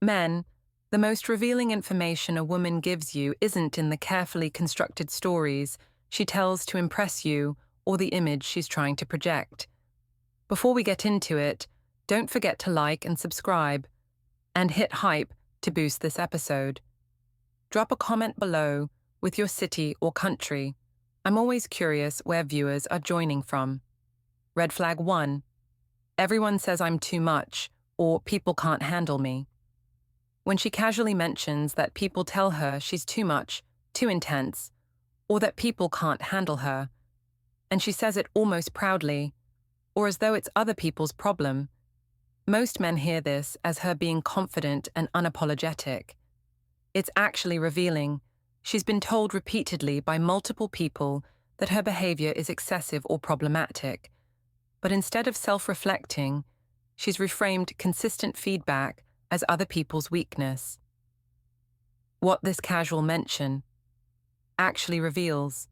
Men, the most revealing information a woman gives you isn't in the carefully constructed stories she tells to impress you or the image she's trying to project. Before we get into it, don't forget to like and subscribe, and hit hype to boost this episode. Drop a comment below with your city or country. I'm always curious where viewers are joining from. Red flag 1. Everyone says I'm too much, or people can't handle me. When she casually mentions that people tell her she's too much, too intense, or that people can't handle her, and she says it almost proudly, or as though it's other people's problem, most men hear this as her being confident and unapologetic. It's actually revealing. She's been told repeatedly by multiple people that her behavior is excessive or problematic, but instead of self-reflecting, she's reframed consistent feedback as other people's weakness. What this casual mention actually reveals.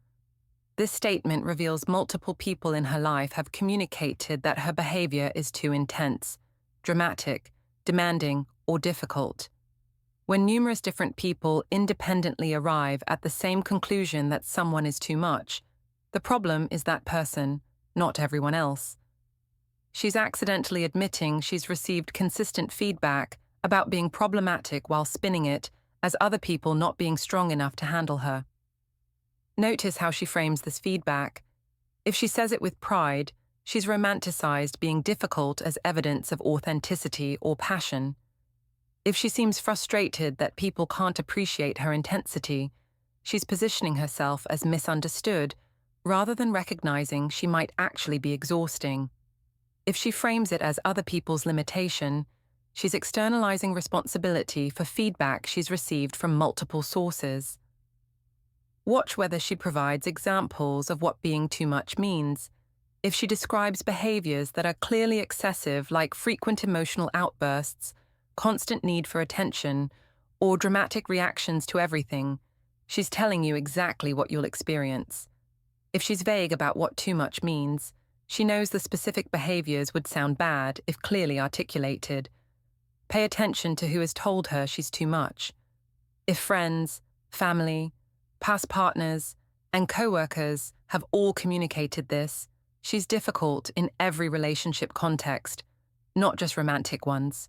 This statement reveals multiple people in her life have communicated that her behavior is too intense, dramatic, demanding, or difficult. When numerous different people independently arrive at the same conclusion that someone is too much, the problem is that person, not everyone else. She's accidentally admitting she's received consistent feedback about being problematic while spinning it as other people not being strong enough to handle her. Notice how she frames this feedback. If she says it with pride, she's romanticized being difficult as evidence of authenticity or passion. If she seems frustrated that people can't appreciate her intensity, she's positioning herself as misunderstood rather than recognizing she might actually be exhausting. If she frames it as other people's limitation, she's externalizing responsibility for feedback she's received from multiple sources. Watch whether she provides examples of what being too much means. If she describes behaviors that are clearly excessive, like frequent emotional outbursts, constant need for attention, or dramatic reactions to everything, she's telling you exactly what you'll experience. If she's vague about what too much means, she knows the specific behaviors would sound bad if clearly articulated. Pay attention to who has told her she's too much. If friends, family, past partners, and co-workers have all communicated this, she's difficult in every relationship context, not just romantic ones.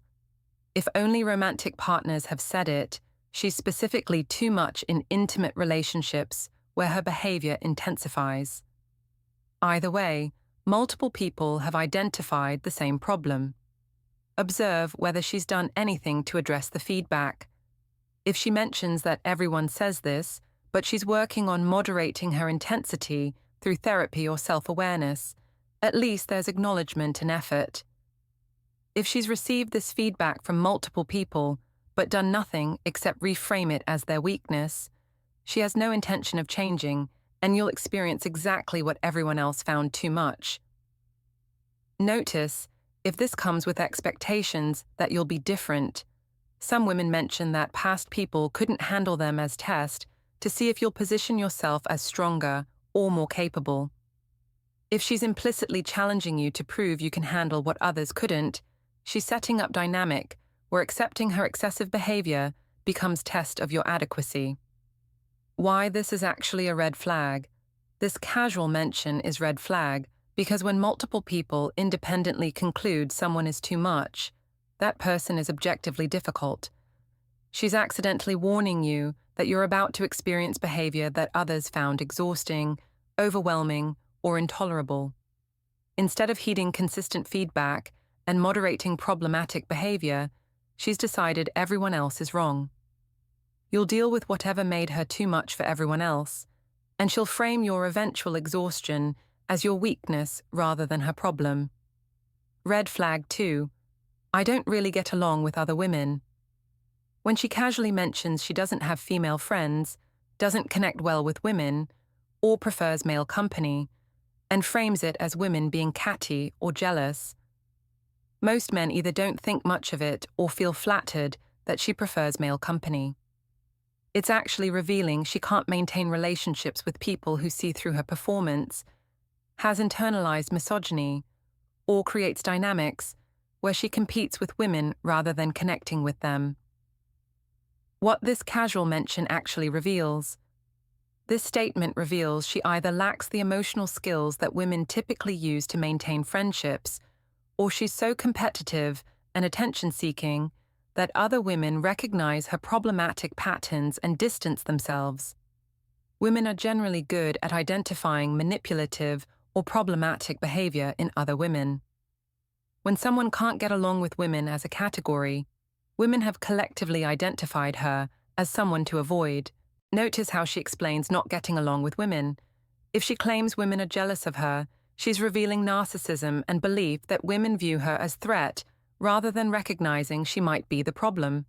If only romantic partners have said it, she's specifically too much in intimate relationships where her behavior intensifies. Either way, multiple people have identified the same problem. Observe whether she's done anything to address the feedback. If she mentions that everyone says this, but she's working on moderating her intensity through therapy or self-awareness, at least there's acknowledgement and effort. If she's received this feedback from multiple people, but done nothing except reframe it as their weakness, she has no intention of changing, and you'll experience exactly what everyone else found too much. Notice if this comes with expectations that you'll be different. Some women mention that past people couldn't handle them as test to see if you'll position yourself as stronger or more capable. If she's implicitly challenging you to prove you can handle what others couldn't, she's setting up dynamic where accepting her excessive behavior becomes test of your adequacy. Why this is actually a red flag. This casual mention is red flag because when multiple people independently conclude someone is too much, that person is objectively difficult. She's accidentally warning you that you're about to experience behavior that others found exhausting, overwhelming, or intolerable. Instead of heeding consistent feedback and moderating problematic behavior, she's decided everyone else is wrong. You'll deal with whatever made her too much for everyone else, and she'll frame your eventual exhaustion as your weakness rather than her problem. Red flag 2. I don't really get along with other women. When she casually mentions she doesn't have female friends, doesn't connect well with women, or prefers male company, and frames it as women being catty or jealous, most men either don't think much of it or feel flattered that she prefers male company. It's actually revealing she can't maintain relationships with people who see through her performance, has internalized misogyny, or creates dynamics where she competes with women rather than connecting with them. What this casual mention actually reveals. This statement reveals she either lacks the emotional skills that women typically use to maintain friendships, or she's so competitive and attention-seeking that other women recognize her problematic patterns and distance themselves. Women are generally good at identifying manipulative or problematic behavior in other women. When someone can't get along with women as a category, women have collectively identified her as someone to avoid. Notice how she explains not getting along with women. If she claims women are jealous of her, she's revealing narcissism and belief that women view her as threat rather than recognizing she might be the problem.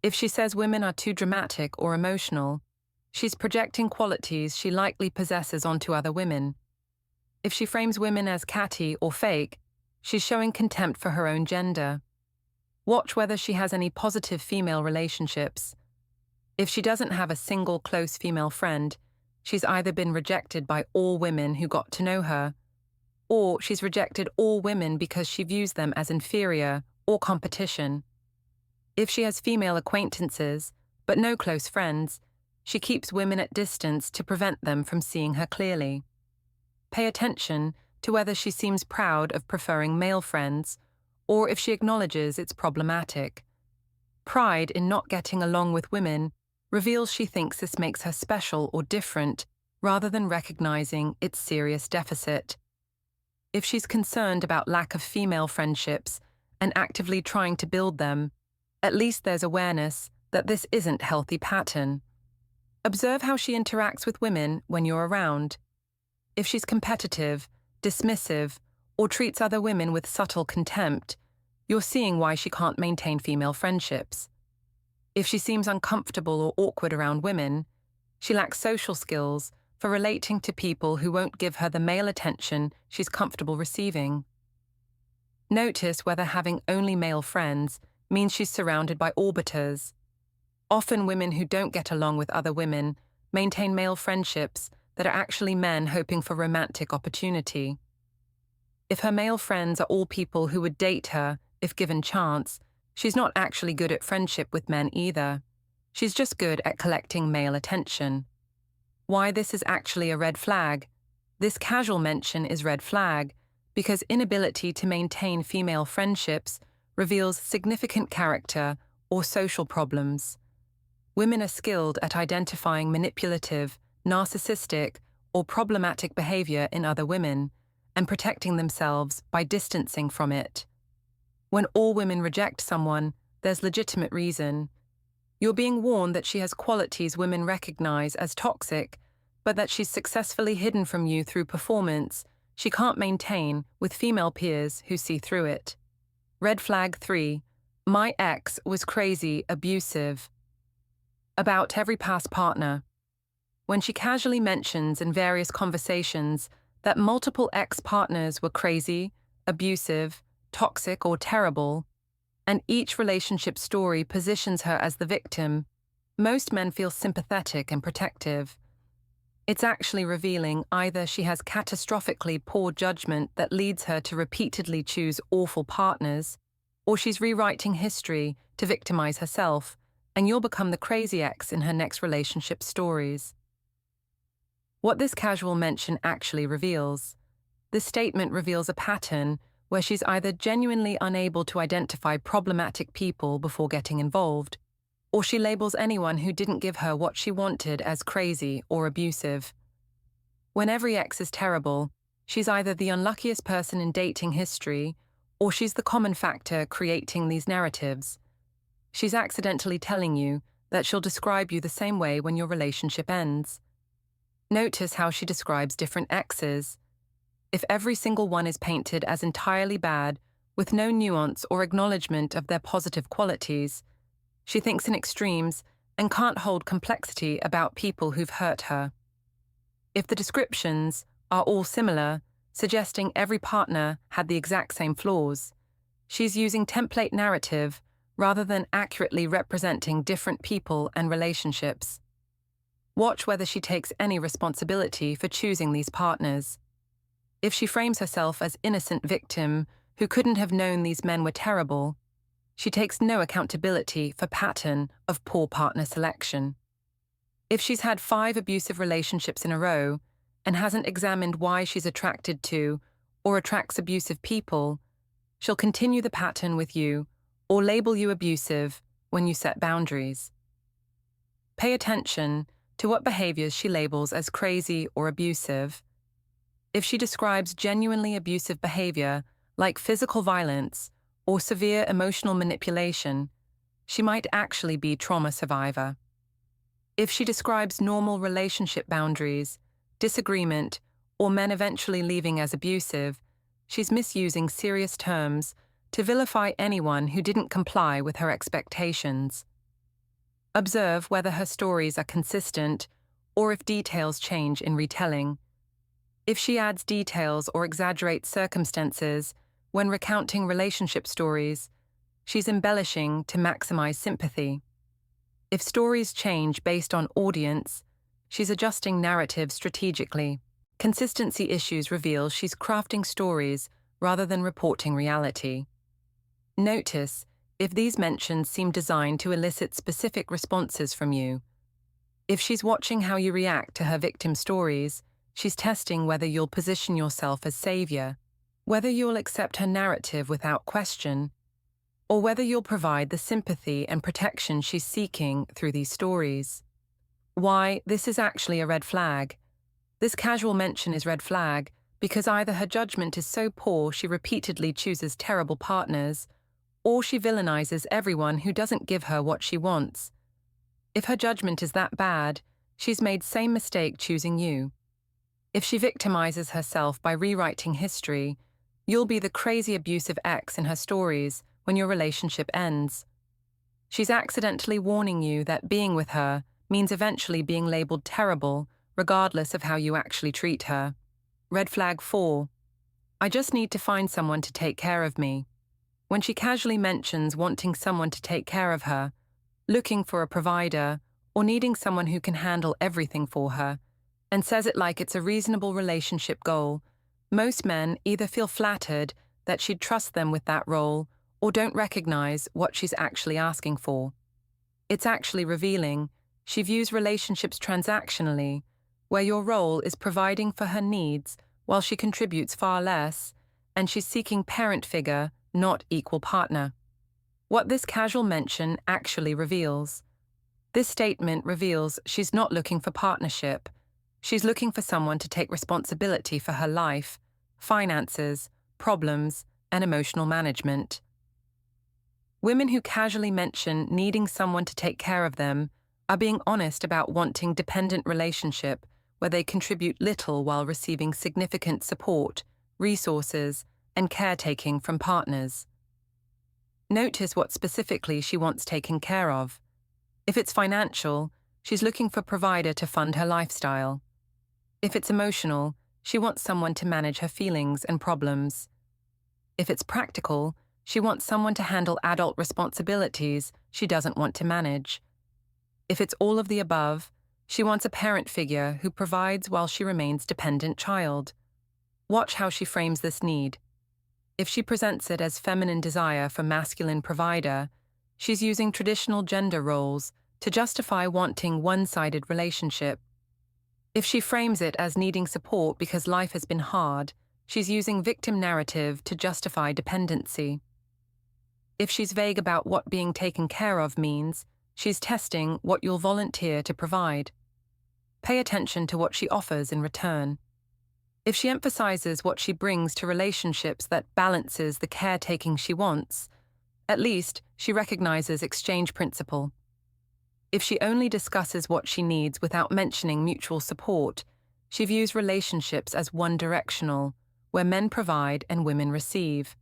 If she says women are too dramatic or emotional, she's projecting qualities she likely possesses onto other women. If she frames women as catty or fake, she's showing contempt for her own gender. Watch whether she has any positive female relationships. If she doesn't have a single close female friend, she's either been rejected by all women who got to know her, or she's rejected all women because she views them as inferior or competition. If she has female acquaintances, but no close friends, she keeps women at distance to prevent them from seeing her clearly. Pay attention to whether she seems proud of preferring male friends, or if she acknowledges it's problematic. Pride in not getting along with women reveals she thinks this makes her special or different, rather than recognizing its serious deficit. If she's concerned about lack of female friendships and actively trying to build them, at least there's awareness that this isn't a healthy pattern. Observe how she interacts with women when you're around. If she's competitive, dismissive, or treats other women with subtle contempt, you're seeing why she can't maintain female friendships. If she seems uncomfortable or awkward around women, she lacks social skills for relating to people who won't give her the male attention she's comfortable receiving. Notice whether having only male friends means she's surrounded by orbiters. Often women who don't get along with other women maintain male friendships that are actually men hoping for romantic opportunity. If her male friends are all people who would date her if given chance, she's not actually good at friendship with men either. She's just good at collecting male attention. Why this is actually a red flag? This casual mention is red flag because inability to maintain female friendships reveals significant character or social problems. Women are skilled at identifying manipulative, narcissistic, or problematic behavior in other women and protecting themselves by distancing from it. When all women reject someone, there's legitimate reason. You're being warned that she has qualities women recognize as toxic, but that she's successfully hidden from you through performance she can't maintain with female peers who see through it. Red flag 3. My ex was crazy, abusive. About every past partner. When she casually mentions in various conversations that multiple ex-partners were crazy, abusive, toxic, or terrible, and each relationship story positions her as the victim, most men feel sympathetic and protective. It's actually revealing either she has catastrophically poor judgment that leads her to repeatedly choose awful partners, or she's rewriting history to victimize herself, and you'll become the crazy ex in her next relationship stories. What this casual mention actually reveals. This statement reveals a pattern where she's either genuinely unable to identify problematic people before getting involved, or she labels anyone who didn't give her what she wanted as crazy or abusive. When every ex is terrible, she's either the unluckiest person in dating history, or she's the common factor creating these narratives. She's accidentally telling you that she'll describe you the same way when your relationship ends. Notice how she describes different exes. If every single one is painted as entirely bad, with no nuance or acknowledgement of their positive qualities, she thinks in extremes and can't hold complexity about people who've hurt her. If the descriptions are all similar, suggesting every partner had the exact same flaws, she's using template narrative rather than accurately representing different people and relationships. Watch whether she takes any responsibility for choosing these partners. If she frames herself as innocent victim who couldn't have known these men were terrible, she takes no accountability for pattern of poor partner selection. If she's had 5 abusive relationships in a row and hasn't examined why she's attracted to or attracts abusive people, she'll continue the pattern with you or label you abusive when you set boundaries. Pay attention to what behaviors she labels as crazy or abusive. If she describes genuinely abusive behavior, like physical violence or severe emotional manipulation, she might actually be a trauma survivor. If she describes normal relationship boundaries, disagreement, or men eventually leaving as abusive, she's misusing serious terms to vilify anyone who didn't comply with her expectations. Observe whether her stories are consistent or if details change in retelling. If she adds details or exaggerates circumstances when recounting relationship stories, she's embellishing to maximize sympathy. If stories change based on audience, she's adjusting narrative strategically. Consistency issues reveal she's crafting stories rather than reporting reality. Notice if these mentions seem designed to elicit specific responses from you. If she's watching how you react to her victim stories, she's testing whether you'll position yourself as savior, whether you'll accept her narrative without question, or whether you'll provide the sympathy and protection she's seeking through these stories. Why, this is actually a red flag. This casual mention is red flag because either her judgment is so poor she repeatedly chooses terrible partners, or she villainizes everyone who doesn't give her what she wants. If her judgment is that bad, she's made same mistake choosing you. If she victimizes herself by rewriting history, you'll be the crazy abusive ex in her stories when your relationship ends. She's accidentally warning you that being with her means eventually being labeled terrible, regardless of how you actually treat her. Red flag 4. I just need to find someone to take care of me. When she casually mentions wanting someone to take care of her, looking for a provider, or needing someone who can handle everything for her, and says it like it's a reasonable relationship goal, most men either feel flattered that she'd trust them with that role or don't recognize what she's actually asking for. It's actually revealing she views relationships transactionally, where your role is providing for her needs while she contributes far less, and she's seeking parent figure, not equal partner. What this casual mention actually reveals. This statement reveals she's not looking for partnership. She's looking for someone to take responsibility for her life, finances, problems, and emotional management. Women who casually mention needing someone to take care of them are being honest about wanting dependent relationship where they contribute little while receiving significant support, resources, and caretaking from partners. Notice what specifically she wants taken care of. If it's financial, she's looking for a provider to fund her lifestyle. If it's emotional, she wants someone to manage her feelings and problems. If it's practical, she wants someone to handle adult responsibilities she doesn't want to manage. If it's all of the above, she wants a parent figure who provides while she remains dependent child. Watch how she frames this need. If she presents it as feminine desire for masculine provider, she's using traditional gender roles to justify wanting one-sided relationship. If she frames it as needing support because life has been hard, she's using victim narrative to justify dependency. If she's vague about what being taken care of means, she's testing what you'll volunteer to provide. Pay attention to what she offers in return. If she emphasizes what she brings to relationships that balances the caretaking she wants, at least she recognizes exchange principle. If she only discusses what she needs without mentioning mutual support, she views relationships as one-directional, where men provide and women receive.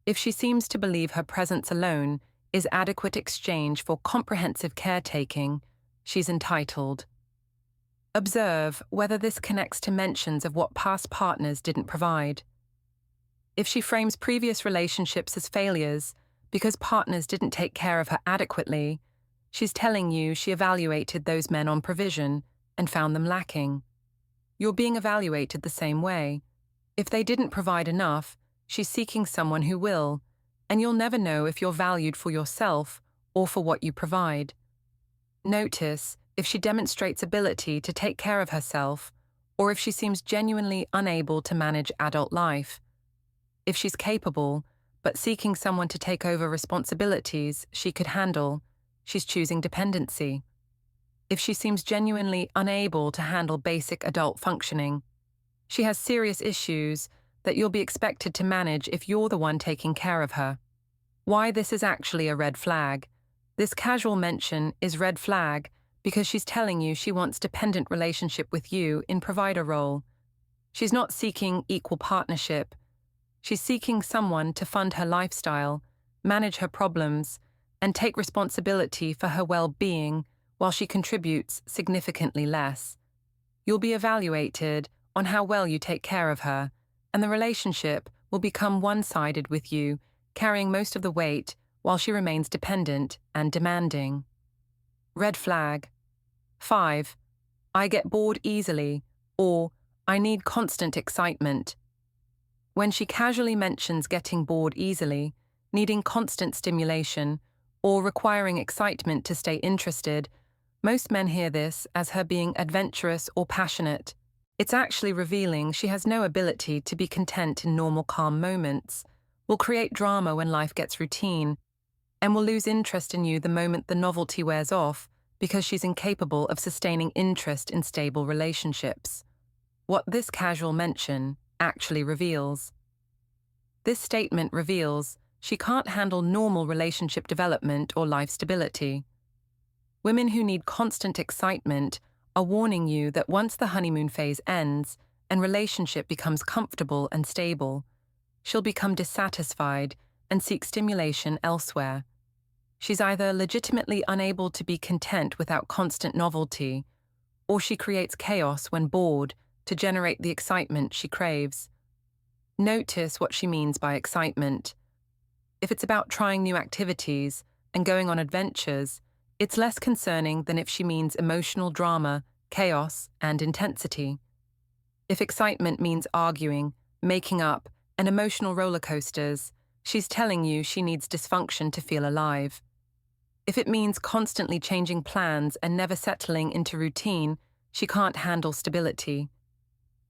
If she seems to believe her presence alone is adequate exchange for comprehensive caretaking, she's entitled. Observe whether this connects to mentions of what past partners didn't provide. If she frames previous relationships as failures because partners didn't take care of her adequately, she's telling you she evaluated those men on provision and found them lacking. You're being evaluated the same way. If they didn't provide enough, she's seeking someone who will, and you'll never know if you're valued for yourself or for what you provide. Notice if she demonstrates ability to take care of herself, or if she seems genuinely unable to manage adult life. If she's capable, but seeking someone to take over responsibilities she could handle, she's choosing dependency. If she seems genuinely unable to handle basic adult functioning, she has serious issues that you'll be expected to manage if you're the one taking care of her. Why this is actually a red flag. This casual mention is red flag because she's telling you she wants dependent relationship with you in provider role. She's not seeking equal partnership. She's seeking someone to fund her lifestyle, manage her problems, and take responsibility for her well-being while she contributes significantly less. You'll be evaluated on how well you take care of her, and the relationship will become one-sided with you, carrying most of the weight while she remains dependent and demanding. Red flag. 5. I get bored easily, or I need constant excitement. When she casually mentions getting bored easily, needing constant stimulation, or requiring excitement to stay interested, most men hear this as her being adventurous or passionate. It's actually revealing she has no ability to be content in normal calm moments, will create drama when life gets routine, and will lose interest in you the moment the novelty wears off because she's incapable of sustaining interest in stable relationships. What this casual mention actually reveals. This statement reveals she can't handle normal relationship development or life stability. Women who need constant excitement are warning you that once the honeymoon phase ends and relationship becomes comfortable and stable, she'll become dissatisfied and seek stimulation elsewhere. She's either legitimately unable to be content without constant novelty, or she creates chaos when bored to generate the excitement she craves. Notice what she means by excitement. If it's about trying new activities and going on adventures, it's less concerning than if she means emotional drama, chaos, and intensity. If excitement means arguing, making up, and emotional roller coasters, she's telling you she needs dysfunction to feel alive. If it means constantly changing plans and never settling into routine, she can't handle stability.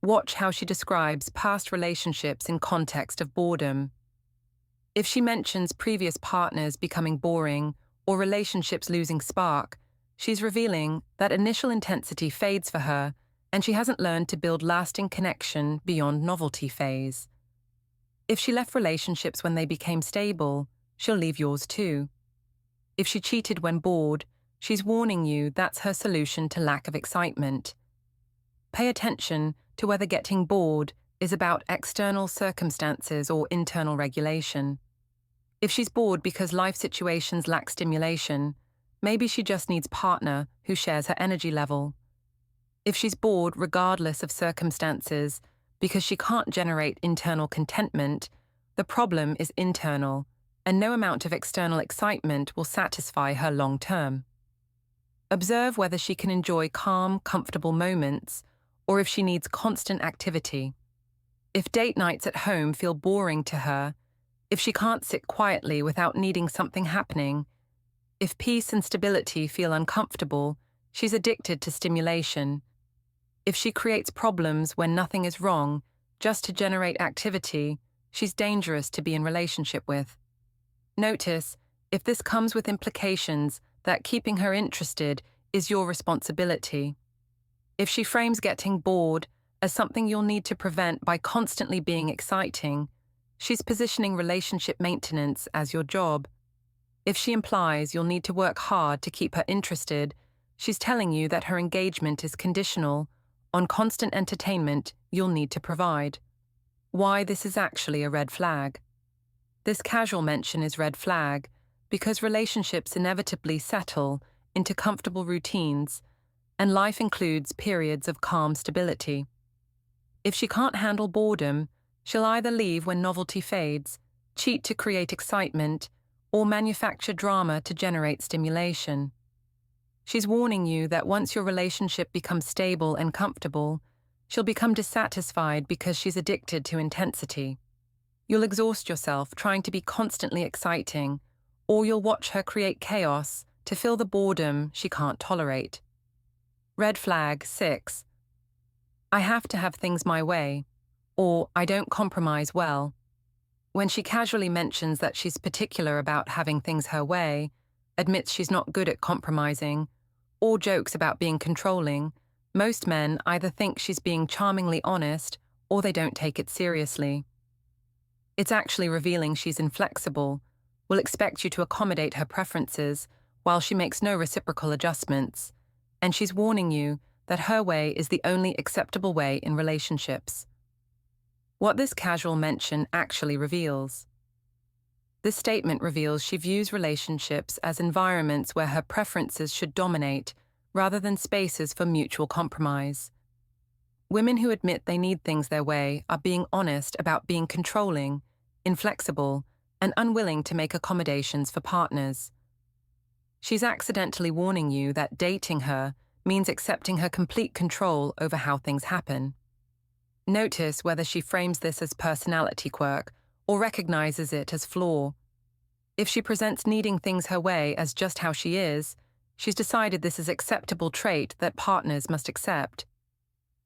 Watch how she describes past relationships in context of boredom. If she mentions previous partners becoming boring or relationships losing spark, she's revealing that initial intensity fades for her and she hasn't learned to build lasting connection beyond novelty phase. If she left relationships when they became stable, she'll leave yours too. If she cheated when bored, she's warning you that's her solution to lack of excitement. Pay attention to whether getting bored is about external circumstances or internal regulation. If she's bored because life situations lack stimulation, maybe she just needs a partner who shares her energy level. If she's bored regardless of circumstances because she can't generate internal contentment, the problem is internal, and no amount of external excitement will satisfy her long term. Observe whether she can enjoy calm, comfortable moments, or if she needs constant activity. If date nights at home feel boring to her, if she can't sit quietly without needing something happening, if peace and stability feel uncomfortable, she's addicted to stimulation. If she creates problems when nothing is wrong, just to generate activity, she's dangerous to be in relationship with. Notice if this comes with implications that keeping her interested is your responsibility. If she frames getting bored as something you'll need to prevent by constantly being exciting, she's positioning relationship maintenance as your job. If she implies you'll need to work hard to keep her interested, she's telling you that her engagement is conditional on constant entertainment you'll need to provide. Why this is actually a red flag. This casual mention is red flag because relationships inevitably settle into comfortable routines, and life includes periods of calm stability. If she can't handle boredom, she'll either leave when novelty fades, cheat to create excitement, or manufacture drama to generate stimulation. She's warning you that once your relationship becomes stable and comfortable, she'll become dissatisfied because she's addicted to intensity. You'll exhaust yourself trying to be constantly exciting, or you'll watch her create chaos to fill the boredom she can't tolerate. Red flag 6. I have to have things my way, or I don't compromise well. When she casually mentions that she's particular about having things her way, admits she's not good at compromising, or jokes about being controlling, most men either think she's being charmingly honest or they don't take it seriously. It's actually revealing she's inflexible, will expect you to accommodate her preferences while she makes no reciprocal adjustments, and she's warning you that her way is the only acceptable way in relationships. What this casual mention actually reveals. This statement reveals she views relationships as environments where her preferences should dominate rather than spaces for mutual compromise. Women who admit they need things their way are being honest about being controlling, inflexible, and unwilling to make accommodations for partners. She's accidentally warning you that dating her means accepting her complete control over how things happen. Notice whether she frames this as personality quirk or recognizes it as flaw. If she presents needing things her way as just how she is, she's decided this is an acceptable trait that partners must accept.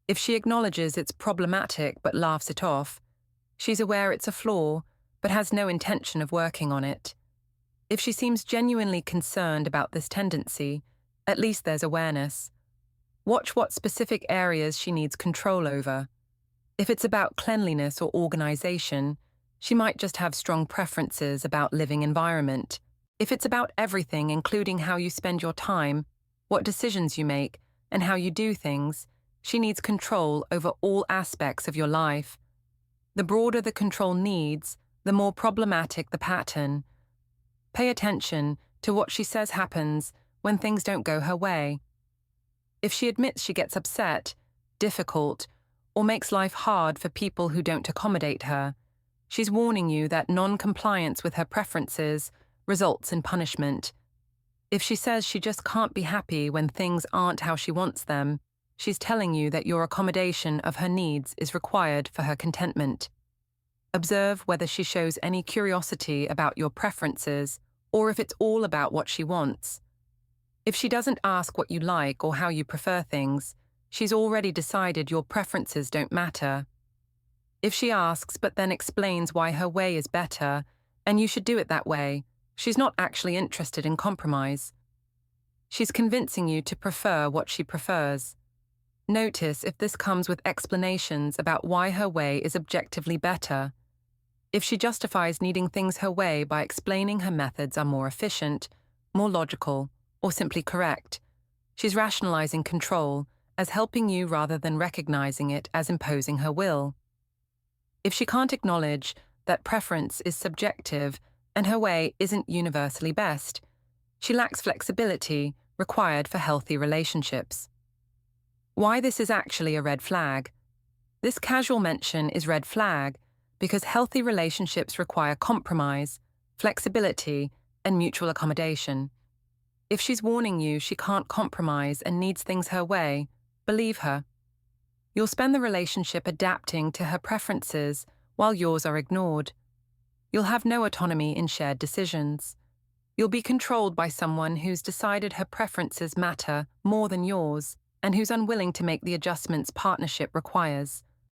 If she acknowledges it's problematic but laughs it off, she's aware it's a flaw but has no intention of working on it. If she seems genuinely concerned about this tendency, at least there's awareness. Watch what specific areas she needs control over. If it's about cleanliness or organization, she might just have strong preferences about living environment. If it's about everything, including how you spend your time, what decisions you make, and how you do things, she needs control over all aspects of your life. The broader the control needs, the more problematic the pattern. Pay attention to what she says happens when things don't go her way. If she admits she gets upset, difficult, or makes life hard for people who don't accommodate her, she's warning you that non-compliance with her preferences results in punishment. If she says she just can't be happy when things aren't how she wants them, she's telling you that your accommodation of her needs is required for her contentment. Observe whether she shows any curiosity about your preferences or if it's all about what she wants. If she doesn't ask what you like or how you prefer things, she's already decided your preferences don't matter. If she asks but then explains why her way is better and you should do it that way, she's not actually interested in compromise. She's convincing you to prefer what she prefers. Notice if this comes with explanations about why her way is objectively better. If she justifies needing things her way by explaining her methods are more efficient, more logical, or simply correct, she's rationalizing control as helping you rather than recognizing it as imposing her will. If she can't acknowledge that preference is subjective and her way isn't universally best, she lacks flexibility required for healthy relationships. Why this is actually a red flag. This casual mention is red flag because healthy relationships require compromise, flexibility, and mutual accommodation. If she's warning you she can't compromise and needs things her way, believe her. You'll spend the relationship adapting to her preferences while yours are ignored. You'll have no autonomy in shared decisions. You'll be controlled by someone who's decided her preferences matter more than yours and who's unwilling to make the adjustments partnership requires.